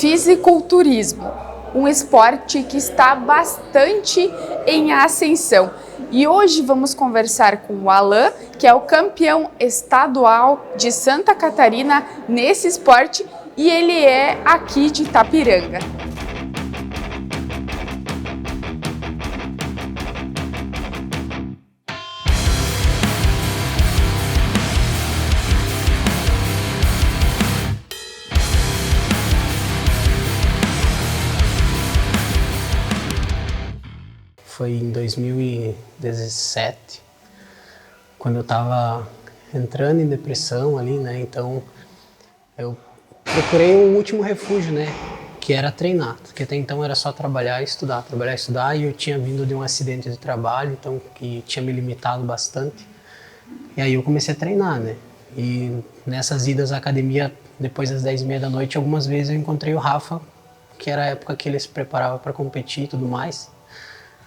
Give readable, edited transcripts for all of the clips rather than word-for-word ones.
Fisiculturismo, um esporte que está bastante em ascensão. E hoje vamos conversar com o Alan, que é o campeão estadual de Santa Catarina nesse esporte, e ele é aqui de Itapiranga. Foi em 2017, quando eu estava entrando em depressão ali, né? Então eu procurei um último refúgio, né? Que era treinar, porque até então era só trabalhar e estudar, e eu tinha vindo de um acidente de trabalho, então que tinha me limitado bastante. E aí eu comecei a treinar, né? E nessas idas à academia, depois das 10h30 da noite, algumas vezes eu encontrei o Rafa, que era a época que ele se preparava para competir e tudo mais.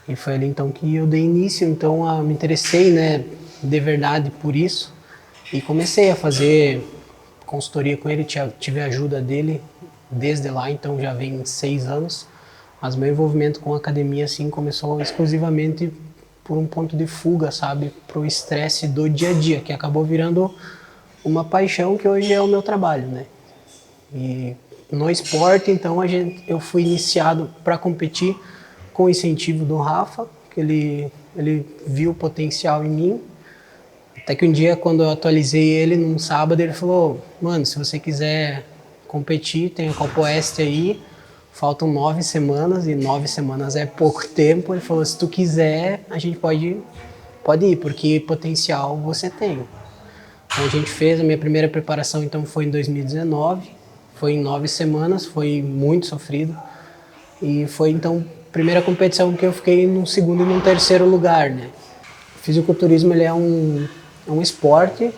E foi ali então que eu dei início, então me interessei, né, de verdade por isso. E comecei a fazer consultoria com ele, tive a ajuda dele desde lá, então já vem 6 anos. Mas meu envolvimento com a academia assim começou exclusivamente por um ponto de fuga, sabe, para o estresse do dia a dia, que acabou virando uma paixão que hoje é o meu trabalho, né. E no esporte, então, eu fui iniciado para competir com o incentivo do Rafa, que ele viu o potencial em mim. Até que um dia, quando eu atualizei ele, num sábado, ele falou: mano, se você quiser competir, tem a Copa Oeste aí, faltam 9 semanas, e 9 semanas é pouco tempo. Ele falou: se tu quiser, a gente pode ir, porque potencial você tem. Então a gente fez, a minha primeira preparação então foi em 2019, foi em 9 semanas, foi muito sofrido. E foi então a primeira competição que eu fiquei no segundo e no terceiro lugar, né? O fisiculturismo ele é um esporte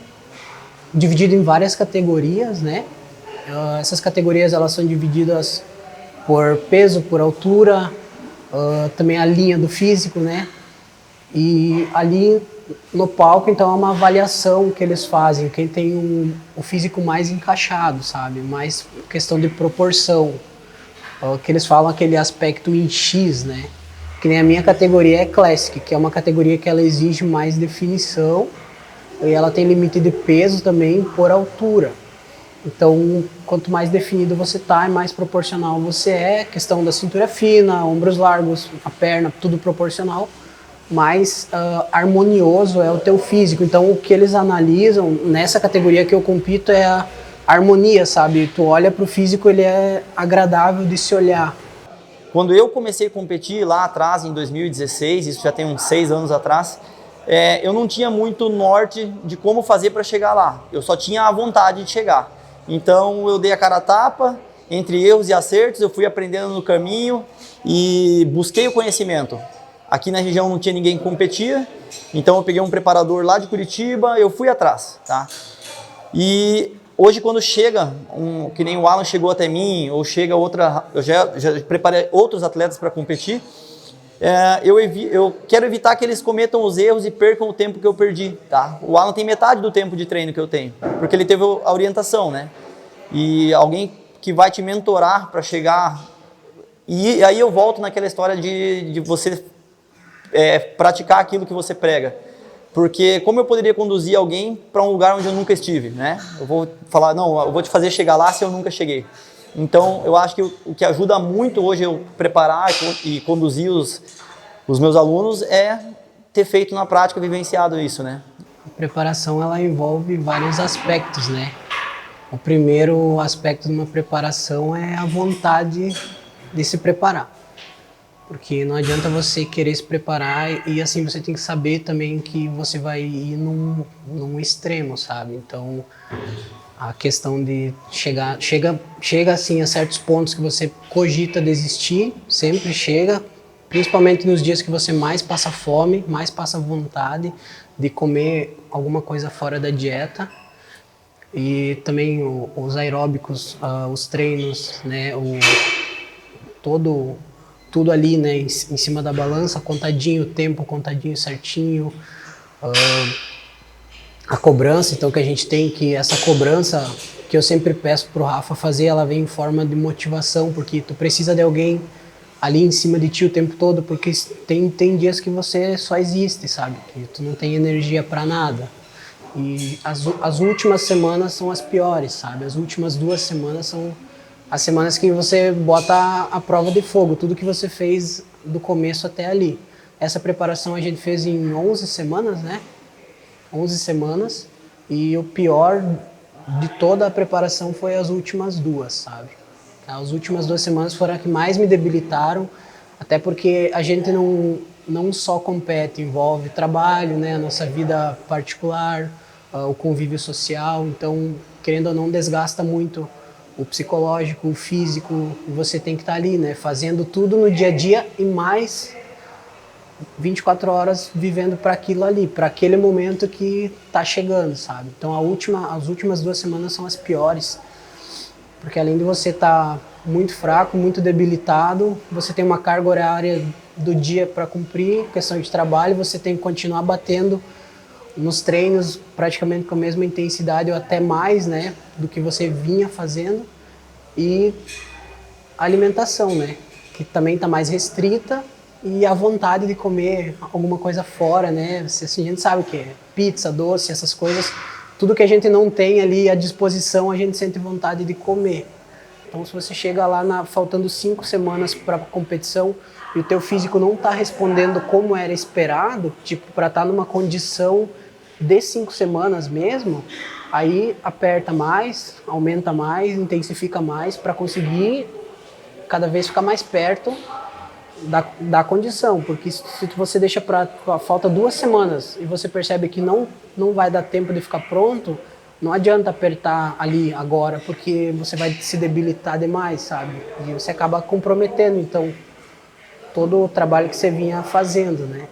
dividido em várias categorias, né? Essas categorias elas são divididas por peso, por altura, também a linha do físico, né? E ali no palco, então, é uma avaliação que eles fazem, quem tem o físico mais encaixado, sabe? Mais questão de proporção. Que eles falam aquele aspecto em X, né? Que nem a minha categoria é Classic, que é uma categoria que ela exige mais definição e ela tem limite de peso também por altura. Então, quanto mais definido você tá, mais proporcional você é, questão da cintura fina, ombros largos, a perna, tudo proporcional, mais harmonioso é o teu físico. Então, o que eles analisam nessa categoria que eu compito é a harmonia, sabe? Tu olha pro físico, ele é agradável de se olhar. Quando eu comecei a competir lá atrás, em 2016, isso já tem uns 6 anos atrás, eu não tinha muito norte de como fazer para chegar lá. Eu só tinha a vontade de chegar. Então eu dei a cara a tapa, entre erros e acertos, eu fui aprendendo no caminho e busquei o conhecimento. Aqui na região não tinha ninguém que competia, então eu peguei um preparador lá de Curitiba, eu fui atrás, tá? E hoje, quando chega, que nem o Alan chegou até mim, ou chega outra, eu já preparei outros atletas para competir, eu quero evitar que eles cometam os erros e percam o tempo que eu perdi, tá? O Alan tem metade do tempo de treino que eu tenho, porque ele teve a orientação, né? E alguém que vai te mentorar para chegar. E aí eu volto naquela história de você praticar aquilo que você prega. Porque como eu poderia conduzir alguém para um lugar onde eu nunca estive, né? Eu vou falar, não, eu vou te fazer chegar lá se eu nunca cheguei. Então, eu acho que o que ajuda muito hoje eu preparar e conduzir os meus alunos é ter feito na prática, vivenciado isso, né? A preparação, ela envolve vários aspectos, né? O primeiro aspecto de uma preparação é a vontade de se preparar. Porque não adianta você querer se preparar e assim você tem que saber também que você vai ir num extremo, sabe? Então a questão de chega assim a certos pontos que você cogita desistir, sempre chega, principalmente nos dias que você mais passa fome, mais passa vontade de comer alguma coisa fora da dieta. E também os aeróbicos, os treinos, né? Tudo ali, né, em cima da balança, contadinho o tempo, contadinho certinho. a cobrança, então que a gente tem que essa cobrança que eu sempre peço pro Rafa fazer, ela vem em forma de motivação, porque tu precisa de alguém ali em cima de ti o tempo todo, porque tem dias que você só existe, sabe? Que tu não tem energia para nada. E as últimas semanas são as piores, sabe? As últimas 2 semanas são as semanas que você bota a prova de fogo, tudo que você fez do começo até ali. Essa preparação a gente fez em 11 semanas, né? 11 semanas. E o pior de toda a preparação foi as últimas 2, sabe? As últimas 2 semanas foram as que mais me debilitaram, até porque a gente não só compete, envolve trabalho, né? A nossa vida particular, o convívio social, então, querendo ou não, desgasta muito o psicológico, o físico, e você tem que estar ali, né? Fazendo tudo no dia a dia e mais 24 horas vivendo para aquilo ali, para aquele momento que tá chegando, sabe? Então as últimas 2 semanas são as piores, porque além de você estar muito fraco, muito debilitado, você tem uma carga horária do dia para cumprir, questão de trabalho, você tem que continuar batendo nos treinos praticamente com a mesma intensidade ou até mais, né, do que você vinha fazendo, e a alimentação, né, que também está mais restrita, e a vontade de comer alguma coisa fora, né, assim, a gente sabe o que é pizza, doce, essas coisas, tudo que a gente não tem ali à disposição, a gente sente vontade de comer. Então, se você chega lá faltando 5 semanas para a competição e o teu físico não está respondendo como era esperado, tipo, para estar numa condição de 5 semanas mesmo, aí aperta mais, aumenta mais, intensifica mais para conseguir cada vez ficar mais perto da condição, porque se você deixa para falta 2 semanas e você percebe que não vai dar tempo de ficar pronto, não adianta apertar ali agora, porque você vai se debilitar demais, sabe? E você acaba comprometendo, então, todo o trabalho que você vinha fazendo, né?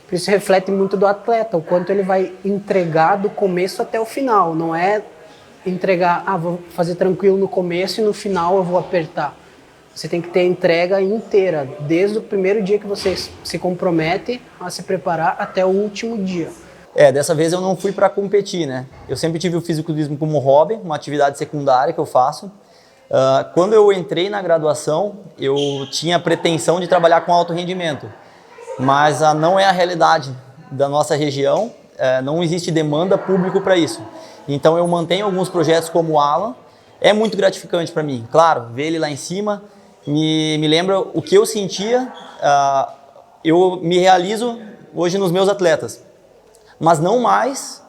Por isso reflete muito do atleta, o quanto ele vai entregar do começo até o final. Não é entregar, vou fazer tranquilo no começo e no final eu vou apertar. Você tem que ter a entrega inteira, desde o primeiro dia que você se compromete a se preparar até o último dia. Dessa vez eu não fui para competir, né? Eu sempre tive o fisiculturismo como hobby, uma atividade secundária que eu faço. Quando eu entrei na graduação, eu tinha a pretensão de trabalhar com alto rendimento, mas não é a realidade da nossa região, não existe demanda pública para isso. Então eu mantenho alguns projetos como o Alan, é muito gratificante para mim. Claro, ver ele lá em cima me lembra o que eu sentia, eu me realizo hoje nos meus atletas. Mas não mais,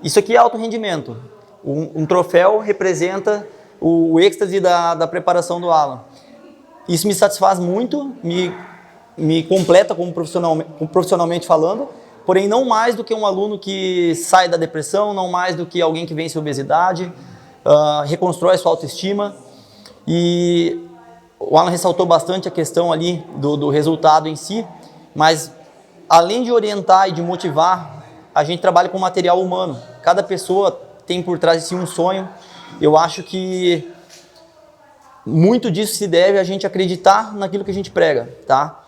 isso aqui é alto rendimento. Um troféu representa o êxtase da preparação do Alan. Isso me satisfaz muito, me completa como profissionalmente falando, porém não mais do que um aluno que sai da depressão, não mais do que alguém que vence a obesidade, reconstrói sua autoestima. E o Alan ressaltou bastante a questão ali do resultado em si, mas além de orientar e de motivar, a gente trabalha com material humano. Cada pessoa tem por trás de si um sonho. Eu acho que muito disso se deve a gente acreditar naquilo que a gente prega, tá?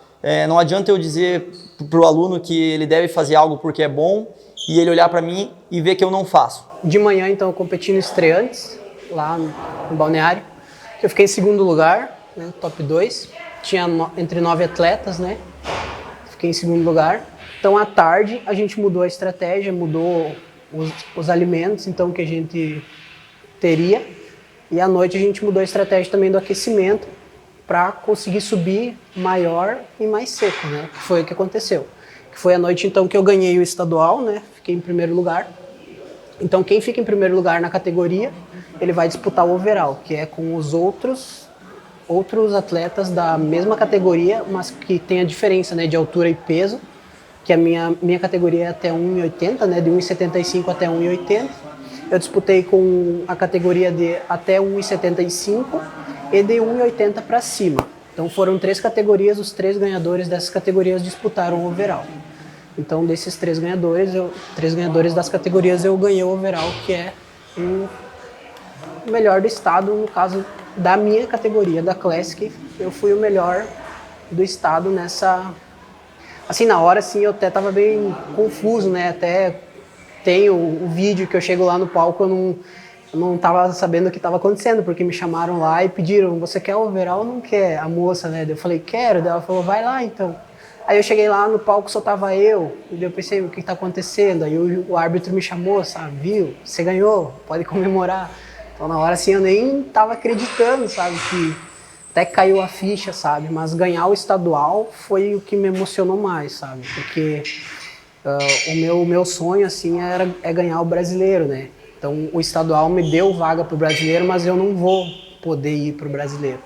Não adianta eu dizer para o aluno que ele deve fazer algo porque é bom e ele olhar para mim e ver que eu não faço. De manhã, então, eu competi no Estreantes, lá no Balneário. Eu fiquei em segundo lugar, né, top 2. Tinha entre 9 atletas, né? Fiquei em segundo lugar. Então, à tarde, a gente mudou a estratégia, mudou os alimentos, então, que a gente teria. E à noite, a gente mudou a estratégia também do aquecimento para conseguir subir maior e mais seco, né? Que foi o que aconteceu. Que foi a noite, então, que eu ganhei o estadual, né? Fiquei em primeiro lugar. Então, quem fica em primeiro lugar na categoria, ele vai disputar o overall, que é com os outros atletas da mesma categoria, mas que tem a diferença, né, de altura e peso, que a minha categoria é até 1,80, né, de 1,75 até 1,80. Eu disputei com a categoria de até 1,75 e de 1,80 para cima. Então foram 3 categorias, os 3 ganhadores dessas categorias disputaram o overall. Então desses 3 ganhadores das categorias, eu ganhei o overall, que é o melhor do estado, no caso da minha categoria, da Classic. Eu fui o melhor do estado nessa... Assim, na hora, assim, eu até estava bem confuso, né? Até tem o vídeo que eu chego lá no palco, eu não tava sabendo o que estava acontecendo, porque me chamaram lá e pediram, você quer o overall ou não quer? A moça, né? Eu falei, quero. Daí ela falou, vai lá então. Aí eu cheguei lá no palco, só tava eu, e daí eu pensei, o que tá acontecendo? Aí o árbitro me chamou, sabe, viu? Você ganhou, pode comemorar. Então na hora assim eu nem tava acreditando, sabe, que até caiu a ficha, sabe? Mas ganhar o estadual foi o que me emocionou mais, sabe? Porque o meu sonho, assim, é ganhar o brasileiro, né? Então o estadual me deu vaga pro brasileiro, mas eu não vou poder ir pro brasileiro.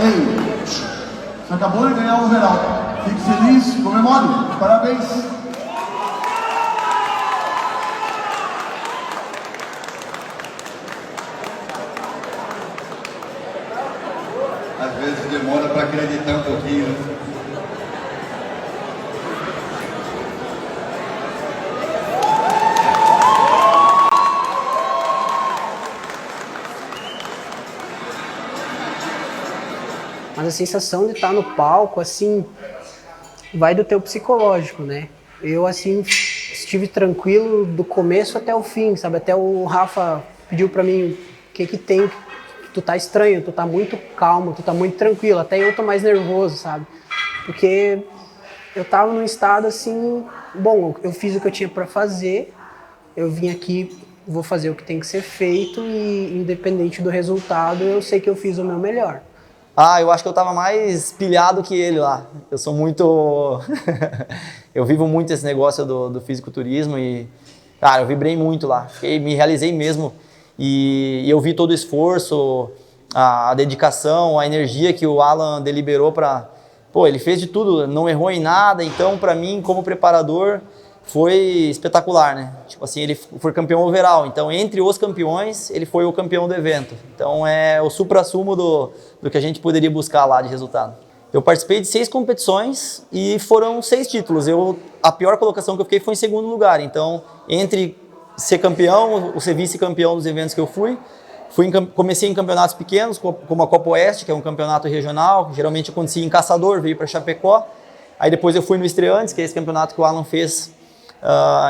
Ei, você acabou de ganhar o overall. Fique feliz, comemore, parabéns. Às vezes demora para acreditar um pouquinho, né? Mas a sensação de estar no palco, assim, vai do teu psicológico, né? Eu, assim, estive tranquilo do começo até o fim, sabe? Até o Rafa pediu pra mim, o que tem? Tu tá estranho, tu tá muito calmo, tu tá muito tranquilo. Até eu tô mais nervoso, sabe? Porque eu tava num estado, assim, bom, eu fiz o que eu tinha pra fazer, eu vim aqui, vou fazer o que tem que ser feito e, independente do resultado, eu sei que eu fiz o meu melhor. Ah, eu acho que eu tava mais pilhado que ele lá. Eu sou muito... eu vivo muito esse negócio do fisiculturismo e, cara, eu vibrei muito lá. Me realizei mesmo. E eu vi todo o esforço, a dedicação, a energia que o Alan deliberou pra... Pô, ele fez de tudo, não errou em nada. Então, pra mim, como preparador, foi espetacular, né? Tipo assim, ele foi campeão overall. Então, entre os campeões, ele foi o campeão do evento. Então, é o suprassumo do que a gente poderia buscar lá de resultado. Eu participei de 6 competições e foram 6 títulos. A pior colocação que eu fiquei foi em segundo lugar. Então, entre ser campeão ou ser vice-campeão dos eventos que eu comecei em campeonatos pequenos, como a Copa Oeste, que é um campeonato regional. Geralmente acontecia em Caçador, veio para Chapecó. Aí depois eu fui no Estreantes, que é esse campeonato que o Alan fez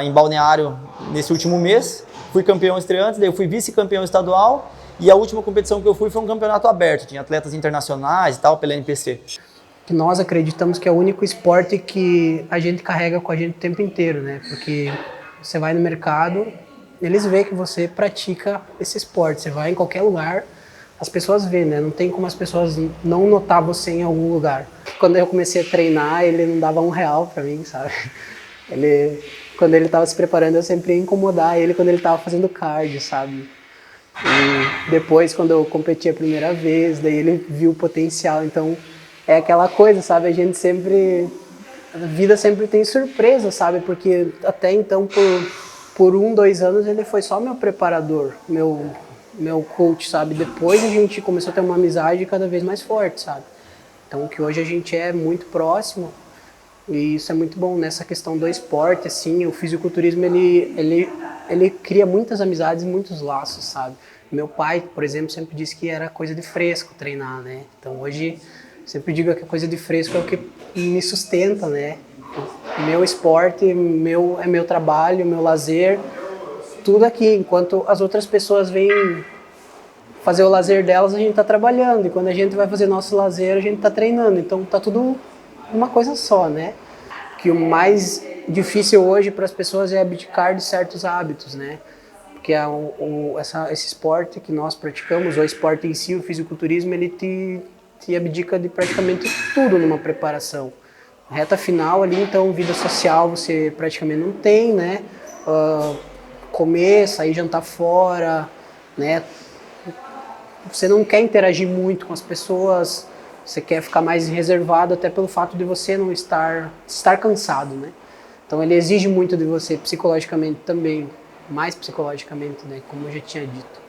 em Balneário nesse último mês. Fui campeão estreante, daí eu fui vice-campeão estadual e a última competição que eu fui foi um campeonato aberto, tinha atletas internacionais e tal, pela NPC. Nós acreditamos que é o único esporte que a gente carrega com a gente o tempo inteiro, né? Porque você vai no mercado, eles veem que você pratica esse esporte, você vai em qualquer lugar, as pessoas veem, né? Não tem como as pessoas não notar você em algum lugar. Quando eu comecei a treinar, ele não dava R$1 pra mim, sabe? Quando ele estava se preparando, eu sempre ia incomodar ele quando ele estava fazendo cardio, sabe? E depois, quando eu competi a primeira vez, daí ele viu o potencial. Então, é aquela coisa, sabe? A vida sempre tem surpresa, sabe? Porque até então, por 1, 2 anos, ele foi só meu preparador, meu coach, sabe? Depois a gente começou a ter uma amizade cada vez mais forte, sabe? Então, que hoje a gente é muito próximo. E isso é muito bom nessa questão do esporte, assim, o fisiculturismo, ele cria muitas amizades e muitos laços, sabe? Meu pai, por exemplo, sempre disse que era coisa de fresco treinar, né? Então hoje, sempre digo que a coisa de fresco é o que me sustenta, né? Meu esporte, é meu trabalho, meu lazer, tudo aqui. Enquanto as outras pessoas vêm fazer o lazer delas, a gente tá trabalhando. E quando a gente vai fazer nosso lazer, a gente tá treinando. Então tá tudo uma coisa só, né? Que o mais difícil hoje para as pessoas é abdicar de certos hábitos, né? Porque esse esporte que nós praticamos, o esporte em si, o fisiculturismo, ele te abdica de praticamente tudo numa preparação. Reta final ali, então, vida social você praticamente não tem, né? Comer, sair jantar fora, né? Você não quer interagir muito com as pessoas, você quer ficar mais reservado até pelo fato de você não estar cansado, né? Então ele exige muito de você psicologicamente também, mais psicologicamente, né? Como eu já tinha dito.